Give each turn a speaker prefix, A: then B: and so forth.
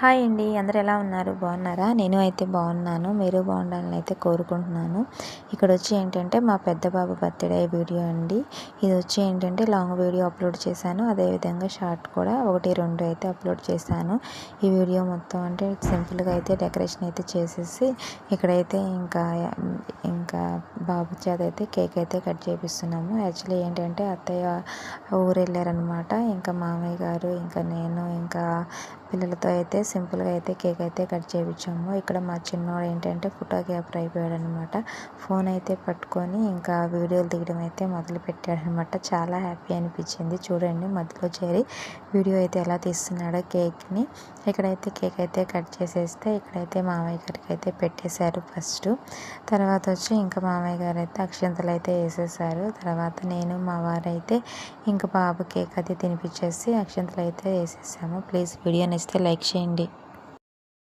A: Hi అండి, అందరూ ఎలా ఉన్నారు? బాగున్నారా? నేను అయితే బాగున్నాను. మీరు బాగుండాలని అయితే కోరుకుంటున్నాను. ఇక్కడ వచ్చి ఏంటంటే మా పెద్ద బాబు బర్త్డే వీడియో అండి. ఇది వచ్చి ఏంటంటే లాంగ్ వీడియో అప్లోడ్ చేశాను. అదేవిధంగా షార్ట్ కూడా 1, 2 అయితే అప్లోడ్ చేశాను. ఈ వీడియో మొత్తం అంటే సింపుల్గా అయితే డెకరేషన్ అయితే చేసేసి ఇక్కడైతే ఇంకా బాబు చేత అయితే కేక్ అయితే కట్ చేపిస్తున్నాము. యాక్చువల్లీ ఏంటంటే అత్తయ్య ఊరు వెళ్ళారనమాట. ఇంకా మామయ్య గారు ఇంకా నేను ఇంకా పిల్లలతో అయితే సింపుల్గా అయితే కేక్ అయితే కట్ చేయించాము. ఇక్కడ మా చిన్నోడు ఏంటంటే ఫోటోగ్రాఫర్ అయిపోయాడు అనమాట. ఫోన్ అయితే పట్టుకొని ఇంకా వీడియోలు తీయడం అయితే మొదలు పెట్టాడనమాట. చాలా హ్యాపీ అనిపించింది. చూడండి మధ్యలో చేరి వీడియో అయితే ఎలా తీస్తున్నాడో కేక్ని. ఇక్కడైతే కేక్ అయితే కట్ చేసేస్తే ఇక్కడైతే మామయ్య గారికి అయితే పెట్టేశారు ఫస్ట్. తర్వాత వచ్చి ఇంకా మామయ్య గారు అయితే అక్షింతలు అయితే వేసేసారు. తర్వాత నేను మా వారైతే ఇంకా బాబు కేక్ అది తినిపించేసి అక్షింతలు అయితే వేసేసాము. ప్లీజ్ వీడియో నచ్చితే లైక్ చేయండి.